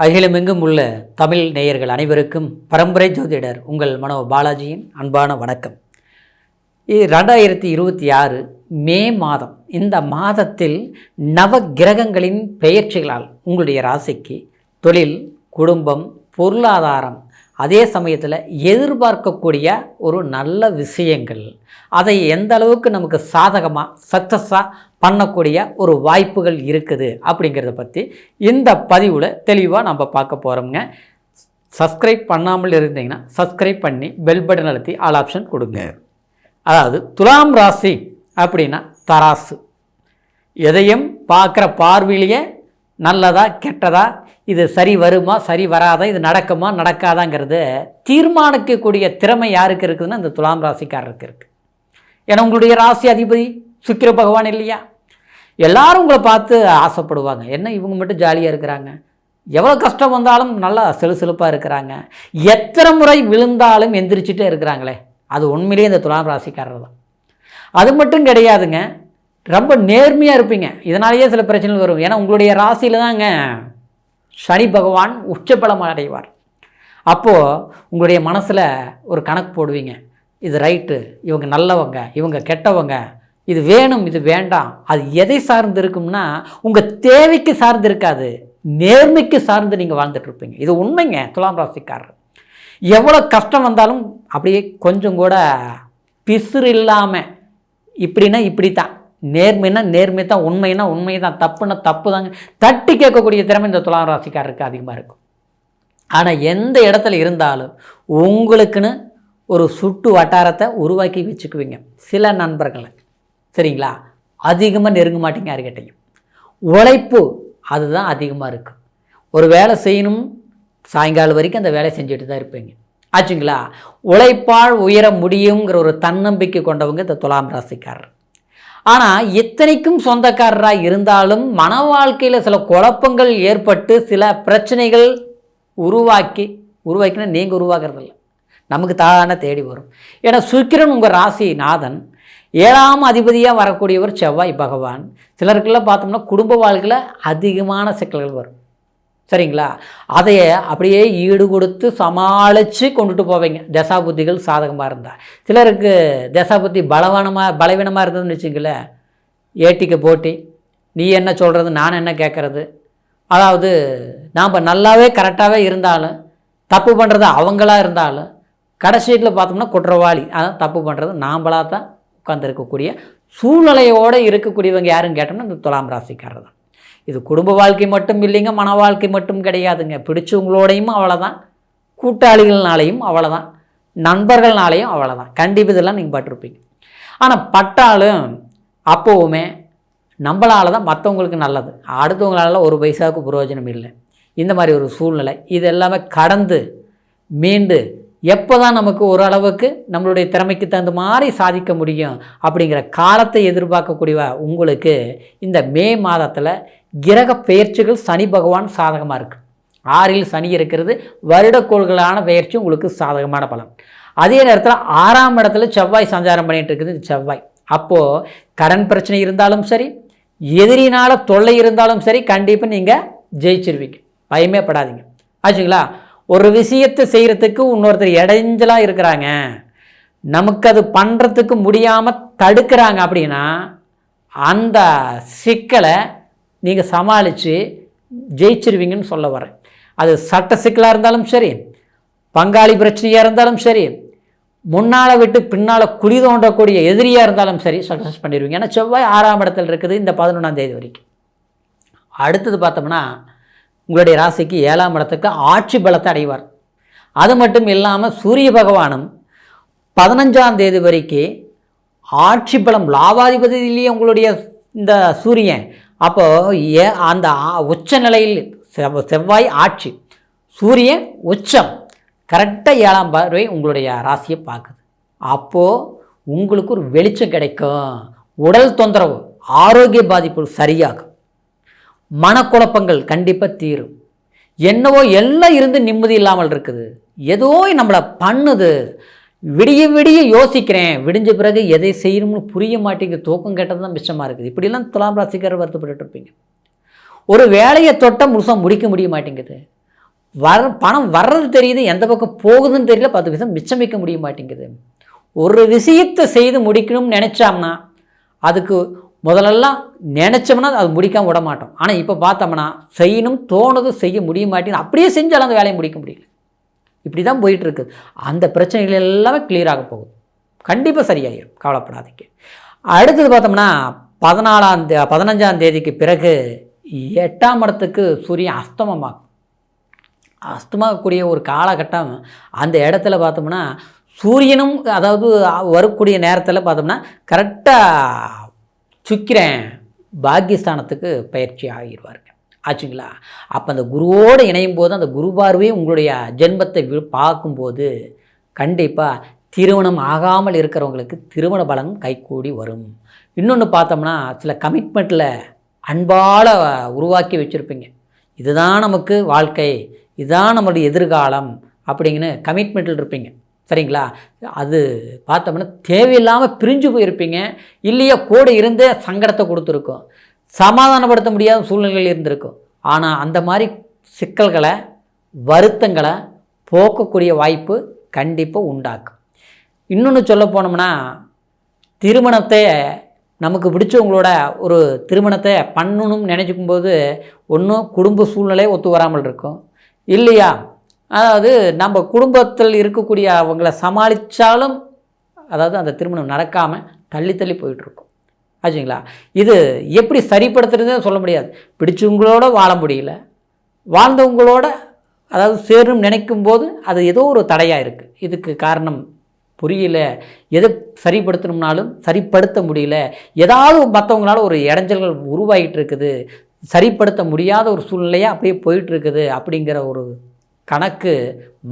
அகிலமெங்கும் உள்ள தமிழ் நேயர்கள் அனைவருக்கும் பரம்பரை ஜோதிடர் உங்கள் மனோ பாலாஜியின் அன்பான வணக்கம். 2026 மே மாதம். இந்த மாதத்தில் நவ கிரகங்களின் பெயர்ச்சிகளால் உங்களுடைய ராசிக்கு தொழில், குடும்பம், பொருளாதாரம், அதே சமயத்தில் எதிர்பார்க்கக்கூடிய ஒரு நல்ல விஷயங்கள், அதை எந்த அளவுக்கு நமக்கு சாதகமாக சக்ஸஸாக பண்ணக்கூடிய ஒரு வாய்ப்புகள் இருக்குது அப்படிங்கிறத பற்றி இந்த பதிவில் தெளிவாக நம்ம பார்க்க போகிறோம்ங்க. சப்ஸ்கிரைப் பண்ணாமல் இருந்தீங்கன்னா சப்ஸ்கிரைப் பண்ணி பெல் பட்டன் அழுத்தி ஆல் ஆப்ஷன் கொடுங்க. அதாவது துலாம் ராசி அப்படின்னா தராசு. எதையும் பார்க்குற பார்வையிலேயே நல்லதா கெட்டதா, இது சரி வருமா சரி வராதா, இது நடக்குமா நடக்காதாங்கிறது தீர்மானிக்கக்கூடிய திறமை யாருக்கு இருக்குதுன்னா இந்த துலாம் ராசிக்காரருக்கு இருக்குது. ஏன்னா உங்களுடைய ராசி அதிபதி சுக்கிர பகவான் இல்லையா? எல்லாரும் உங்களை பார்த்து ஆசைப்படுவாங்க. என்ன இவங்க மட்டும் ஜாலியாக இருக்கிறாங்க, எவ்வளோ கஷ்டம் வந்தாலும் நல்லா செலுசெலுப்பாக இருக்கிறாங்க, எத்தனை முறை விழுந்தாலும் எந்திரிச்சிட்டே இருக்கிறாங்களே, அது உண்மையிலேயே இந்த துலாம் ராசிக்காரர் தான். அது மட்டும் கிடையாதுங்க, ரொம்ப நேர்மையாக இருப்பீங்க. இதனாலேயே சில பிரச்சனைகள் வரும். ஏன்னா உங்களுடைய ராசியில் தாங்க சனி பகவான் உச்சபலம் அடைவார். அப்போது உங்களுடைய மனசில் ஒரு கணக்கு போடுவீங்க. இது ரைட்டு, இவங்க நல்லவங்க, இவங்க கெட்டவங்க, இது வேணும் இது வேண்டாம். அது எதை சார்ந்து இருக்கும்னா உங்கள் தேவைக்கு சார்ந்து இருக்காது, நேர்மைக்கு சார்ந்து நீங்கள் வாழ்ந்துட்டுருப்பீங்க. இது உண்மைங்க. துலாம் ராசிக்காரர் எவ்வளோ கஷ்டம் வந்தாலும் அப்படியே கொஞ்சம் கூட பிசுறு இல்லாமல், இப்படின்னா இப்படி தான், நேர்மைன்னா நேர்மை தான், உண்மைன்னா உண்மை தான், தப்புன்னா தப்பு தாங்க, தட்டி கேட்கக்கூடிய திறமை இந்த துலாம் ராசிக்காரருக்கு அதிகமாக இருக்கும். ஆனால் எந்த இடத்துல இருந்தாலும் உங்களுக்குன்னு ஒரு சுட்டு வட்டாரத்தை உருவாக்கி வச்சுக்குவீங்க. சில நண்பர்களை சரிங்களா, அதிகமாக நெருங்க மாட்டீங்க யாருக்கிட்டையும். உழைப்பு அதுதான் அதிகமாக இருக்கும். ஒரு வேலை செய்யணும், சாயங்காலம் வரைக்கும் அந்த வேலையை செஞ்சுட்டு தான் இருப்பீங்க ஆச்சுங்களா. உழைப்பால் உயர முடியுங்கிற ஒரு தன்னம்பிக்கை கொண்டவங்க இந்த துலாம் ராசிக்காரர். ஆனால் இத்தனைக்கும் சொந்தக்காரராக இருந்தாலும் மன வாழ்க்கையில் சில குழப்பங்கள் ஏற்பட்டு சில பிரச்சனைகள் உருவாக்கினா நீங்கள் உருவாக்குறதில்ல, நமக்கு தானே தேடி வரும். ஏன்னா சுக்கிரன் உங்கள் ராசி நாதன், 7ஆம் அதிபதியாக வரக்கூடியவர் செவ்வாய் பகவான். சிலருக்கெல்லாம் பார்த்தோம்னா குடும்ப வாழ்க்கையில் அதிகமான சிக்கல்கள் வரும் சரிங்களா. அதையே அப்படியே ஈடு கொடுத்து சமாளித்து கொண்டுட்டு போவீங்க தசாபுத்திகள் சாதகமாக இருந்தால். சிலருக்கு தசாபுத்தி பலவீனமாக இருந்ததுன்னு வச்சுங்களேன், ஏட்டிக்கு போட்டி, நீ என்ன சொல்கிறது நான் என்ன கேட்குறது, அதாவது நாம் நல்லாவே கரெக்டாகவே இருந்தாலும் தப்பு பண்ணுறது அவங்களா இருந்தாலும் கடைசியில் பார்த்தோம்னா குற்றவாளி, அதான் தப்பு பண்ணுறது நாம்பளாக தான் உட்கார்ந்துருக்கக்கூடிய சூழ்நிலையோடு இருக்கக்கூடியவங்க யாருன்னு கேட்டோம்னா இந்த துலாம் ராசிக்காரர் தான். இது குடும்ப வாழ்க்கை மட்டும் இல்லைங்க, மன வாழ்க்கை மட்டும் கிடையாதுங்க. பிடிச்சவங்களோடையும் அவ்வளோதான், கூட்டாளிகள்னாலையும் அவ்வளோதான், நண்பர்கள்னாலையும் அவ்வளோதான். கண்டிப்பாக இதெல்லாம் நீங்கள் பட்டிருப்பீங்க. ஆனால் பட்டாலும் அப்போவுமே நம்மளால் தான் மற்றவங்களுக்கு நல்லது, அடுத்தவங்களால ஒரு பைசாவுக்கு பிரயோஜனம் இல்லை. இந்த மாதிரி ஒரு சூழ்நிலை இது எல்லாமே கடந்து மீண்டு எப்போ தான் நமக்கு ஓரளவுக்கு நம்மளுடைய திறமைக்கு தகுந்த மாதிரி சாதிக்க முடியும் அப்படிங்கிற காலத்தை எதிர்பார்க்கக்கூடிய உங்களுக்கு இந்த மே மாதத்தில் கிரக பெயர்ச்சிகள் சனி பகவான் சாதகமாக இருக்குது. 6இல் சனி இருக்கிறது, வருடக்கோள்களான பெயர்ச்சி உங்களுக்கு சாதகமான பலன். அதே நேரத்தில் 6ஆம் இடத்துல செவ்வாய் சஞ்சாரம் பண்ணிகிட்டு இருக்குது. இந்த செவ்வாய் அப்போது கடன் பிரச்சனை இருந்தாலும் சரி, எதிரினால் தொல்லை இருந்தாலும் சரி, கண்டிப்பாக நீங்கள் ஜெயிச்சிருவீங்க, பயமே படாதீங்க ஆச்சுங்களா. ஒரு விஷயத்தை செய்கிறதுக்கு இன்னொருத்தர் இடைஞ்சலாக இருக்கிறாங்க, நமக்கு அது பண்ணுறதுக்கு முடியாமல் தடுக்கிறாங்க அப்படின்னா அந்த சிக்கலை நீங்கள் சமாளித்து ஜெயிச்சிருவீங்கன்னு சொல்ல வரேன். அது சட்ட சிக்கலாக இருந்தாலும் சரி, பங்காளி பிரச்சனையாக இருந்தாலும் சரி, முன்னால் விட்டு பின்னால் குழி தோண்டக்கூடிய எதிரியாக இருந்தாலும் சரி, சக்ஸஸ் பண்ணிடுவீங்க. ஏன்னா செவ்வாய் 6ஆம் இடத்துல இருக்குது இந்த 11ஆம் தேதி வரைக்கும். அடுத்தது பார்த்தோம்னா உங்களுடைய ராசிக்கு 7ஆம் இடத்துக்கு ஆட்சி பலத்தை அடைவார். அது மட்டும் இல்லாமல் சூரிய பகவானும் 15ஆம் தேதி வரைக்கும் ஆட்சி பலம், லாபாதிபதியிலேயே உங்களுடைய இந்த சூரியன். அப்போது அந்த உச்ச நிலையில் செவ்வாய் ஆட்சி, சூரியன் உச்சம், கரெக்டாக 7ஆம் பார்வை உங்களுடைய ராசியை பார்க்குது. அப்போது உங்களுக்கு ஒரு வெளிச்சம் கிடைக்கும், உடல் தொந்தரவு ஆரோக்கிய பாதிப்பு சரியாகும், மனக்குழப்பங்கள் கண்டிப்பாக தீரும். என்னவோ எல்லாம் இருந்து நிம்மதி இல்லாமல் இருக்குது, ஏதோ நம்மளை பண்ணுது, விடிய விடிய யோசிக்கிறேன், விடிஞ்ச பிறகு எதை செய்யணும்னு புரிய மாட்டேங்குது, தூக்கம் கேட்டது தான் மிச்சமாக இருக்குது. இப்படிலாம் துலாம் ராசிக்காரர் வருத்தப்பட்டு இருப்பீங்க. ஒரு வேலையை தொட்ட முழுசாக முடிக்க முடிய மாட்டேங்குது, பணம் வர்றது தெரியுது, எந்த பக்கம் போகுதுன்னு தெரியல, 10 பைசா மிச்சம் வைக்க முடிய மாட்டேங்குது. ஒரு விஷயத்தை செய்து முடிக்கணும்னு நினச்சோம்னா அதுக்கு முதலெல்லாம் நினச்சோம்னா அது முடிக்காமல் விட மாட்டோம். ஆனால் இப்போ பார்த்தோம்னா செய்யணும் தோணுது, செய்ய முடிய மாட்டேங்குது, அப்படியே செஞ்சாலும் அந்த வேலையை முடிக்க முடியல. இப்படி தான் போயிட்டுருக்கு. அந்த பிரச்சனைகள் எல்லாமே கிளியராக போகுது, கண்டிப்பாக சரியாயிடும், கவலைப்படாதீங்க. அடுத்தது பார்த்தோம்னா 15ஆம் தேதிக்கு பிறகு 8ஆம் இடத்துக்கு சூரியன் அஸ்தமாகக்கூடிய ஒரு காலகட்டம். அந்த இடத்துல பார்த்தோம்னா சூரியனும், அதாவது வரக்கூடிய நேரத்தில் பார்த்தோம்னா கரெக்டாக சுக்கிரன் பாக்கியஸ்தானத்துக்கு பயிற்சி ஆகிடுவாருங்க, ஆச்சுங்களா. அப்போ அந்த குருவோடு இணையும் போது அந்த குரு பார்வையே உங்களுடைய ஜென்மத்தை பார்க்கும்போது கண்டிப்பாக திருமணம் ஆகாமல் இருக்கிறவங்களுக்கு திருமண பலன் கைகூடி வரும். இன்னொன்று பார்த்தோம்னா சில கமிட்மெண்ட்டில் அன்பால் உருவாக்கி வச்சுருப்பீங்க, இதுதான் நமக்கு வாழ்க்கை, இதுதான் நம்மளுடைய எதிர்காலம் அப்படிங்கன்னு கமிட்மெண்ட்டில் இருப்பீங்க, சரிங்களா. அது பார்த்தோம்னா தேவையில்லாமல் பிரிஞ்சு போயிருப்பீங்க, இல்லையா கூட இருந்தே சங்கடத்தை கொடுத்துருக்கோம், சமாதானப்படுத்த முடியாத சூழ்நிலைகள் இருந்திருக்கும். ஆனால் அந்த மாதிரி சிக்கல்களை வருத்தங்களை போக்கக்கூடிய வாய்ப்பு கண்டிப்பாக உண்டாக்கும். இன்னொன்று சொல்ல போனோம்னா திருமணத்தை நமக்கு பிடிச்சவங்களோட ஒரு திருமணத்தை பண்ணணும்னு நினச்சிக்கும்போது ஒன்றும் குடும்ப சூழ்நிலை ஒத்து வராமல் இருக்கும், இல்லையா. அதாவது நம்ம குடும்பத்தில் இருக்கக்கூடிய அவங்கள சமாளித்தாலும் அதாவது அந்த திருமணம் நடக்காமல் தள்ளி தள்ளி போயிட்டுருக்கும், ஆச்சுங்களா. இது எப்படி சரிப்படுத்துறதுன்னு சொல்ல முடியாது. பிடிச்சவங்களோட வாழ முடியல, வாழ்ந்தவங்களோட அதாவது சேரும் நினைக்கும் போது அது ஏதோ ஒரு தடையாக இருக்குது. இதுக்கு காரணம் புரியல, எதை சரிப்படுத்தணும்னாலும் சரிப்படுத்த முடியல, ஏதாவது மற்றவங்களால ஒரு இடைஞ்சல்கள் உருவாகிட்டு இருக்குது, சரிப்படுத்த முடியாத ஒரு சூழ்நிலையாக அப்படியே போயிட்டுருக்குது அப்படிங்கிற ஒரு கணக்கு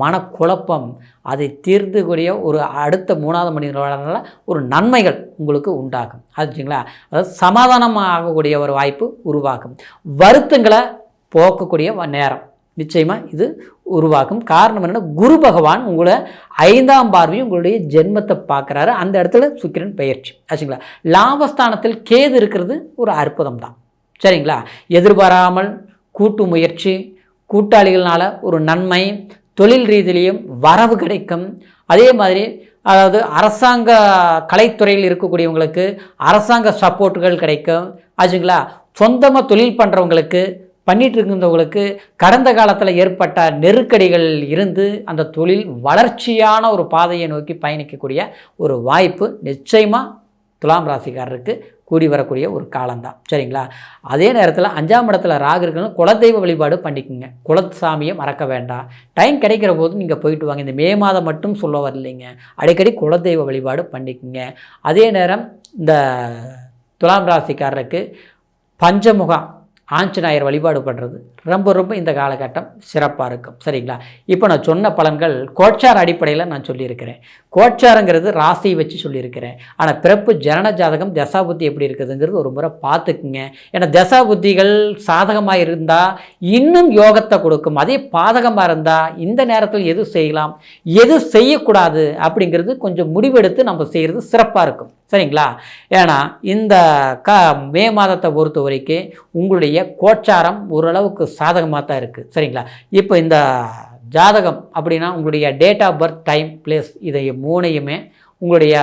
மனக்குழப்பம், அதை தீர்த்துக்கூடிய ஒரு அடுத்த 3வது மனிதர்களால் ஒரு நன்மைகள் உங்களுக்கு உண்டாகும், ஆச்சுங்களா. அதாவது சமாதானம் ஆகக்கூடிய ஒரு வாய்ப்பு உருவாகும், வருத்தங்களை போக்கக்கூடிய நேரம் நிச்சயமாக இது உருவாக்கும். காரணம் என்னென்னா குரு பகவான் உங்களை 5ஆம் பார்வையும் உங்களுடைய ஜென்மத்தை பார்க்குறாரு, அந்த இடத்துல சுக்கிரன் பயிற்சி, ஆச்சுங்களா. லாபஸ்தானத்தில் கேது இருக்கிறது ஒரு அற்புதம் தான், சரிங்களா. எதிர்பாராமல் கூட்டு முயற்சி, கூட்டாளிகள்னால ஒரு நன்மை, தொழில் ரீதியிலையும் வரவு கிடைக்கும். அதே மாதிரி அதாவது அரசாங்க கலைத்துறையில் இருக்கக்கூடியவங்களுக்கு அரசாங்க சப்போர்ட்டுகள் கிடைக்கும், ஆச்சுங்களா. சொந்தமாக தொழில் பண்ணுறவங்களுக்கு பண்ணிகிட்டு இருந்தவங்களுக்கு கடந்த காலத்தில் ஏற்பட்ட நெருக்கடிகள் இருந்து அந்த தொழில் வளர்ச்சியான ஒரு பாதையை நோக்கி பயணிக்கக்கூடிய ஒரு வாய்ப்பு நிச்சயமாக துலாம் ராசிக்காரருக்கு கூடி வரக்கூடிய ஒரு காலம்தான், சரிங்களா. அதே நேரத்தில் 5ஆம் இடத்துல ராகு இருக்குன்னு குலதெய்வ வழிபாடு பண்ணிக்கோங்க, குலசாமியை மறக்க வேண்டாம். டைம் கிடைக்கிற போது நீங்கள் போயிட்டு வாங்க, இந்த மே மாதம் மட்டும் சொல்ல வரலைங்க, அடிக்கடி குலதெய்வ வழிபாடு பண்ணிக்கோங்க. அதே நேரம் இந்த துலாம் ராசிக்காரருக்கு பஞ்சமுகம் ஆஞ்சநேயர் வழிபாடு பண்ணுறது ரொம்ப ரொம்ப இந்த காலகட்டம் சிறப்பாக இருக்கும், சரிங்களா. இப்போ நான் சொன்ன பலன்கள் கோச்சார அடிப்படையில் நான் சொல்லியிருக்கிறேன். கோச்சாரங்கிறது ராசியை வச்சு சொல்லியிருக்கிறேன், ஆனால் பிறப்பு ஜனன ஜாதகம் தசாபுத்தி எப்படி இருக்குதுங்கிறது ஒரு முறை பார்த்துக்குங்க. ஏன்னா தசாபுத்திகள் சாதகமாக இருந்தால் இன்னும் யோகத்தை கொடுக்கும், அதே பாதகமாக இருந்தால் இந்த நேரத்தில் எது செய்யலாம் எது செய்யக்கூடாது அப்படிங்கிறது கொஞ்சம் முடிவெடுத்து நம்ம செய்கிறது சிறப்பாக இருக்கும், சரிங்களா. ஏன்னா இந்த மே மாதத்தை பொறுத்த வரைக்கும் உங்களுடைய கோச்சாரம் ஓரளவுக்கு சாதகமாக தான் இருக்குது, சரிங்களா. இப்போ இந்த ஜாதகம் அப்படின்னா உங்களுடைய date of birth, time, place, இதை 3ஐயுமே உங்களுடைய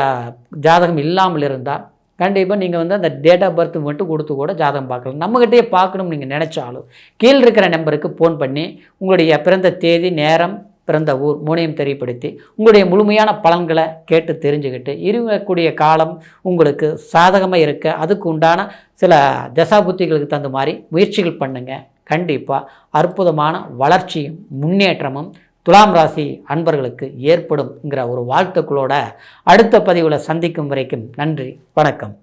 ஜாதகம் இல்லாமல் இருந்தால் கண்டிப்பாக நீங்கள் வந்து அந்த டேட் ஆஃப் பர்த் மட்டும் கொடுத்து கூட ஜாதகம் பார்க்கலாம். நம்மகிட்டே பார்க்கணும்னு நீங்கள் நினச்சாலும் கீழே இருக்கிற நம்பருக்கு ஃபோன் பண்ணி உங்களுடைய பிறந்த தேதி, நேரம், பிறந்த ஊர் 3ஐயும் தெரியப்படுத்தி உங்களுடைய முழுமையான பலன்களை கேட்டு தெரிஞ்சுக்கிட்டு இருக்கக்கூடிய காலம் உங்களுக்கு சாதகமாக இருக்க அதுக்கு உண்டான சில தசாபுத்திகளுக்கு தகுந்த மாதிரி முயற்சிகள் பண்ணுங்கள். கண்டிப்பாக அற்புதமான வளர்ச்சியும் முன்னேற்றமும் துலாம் ராசி அன்பர்களுக்கு ஏற்படும்ங்கிற ஒரு வாழ்த்துக்களோட அடுத்த பதிவில் சந்திக்கும் வரைக்கும் நன்றி, வணக்கம்.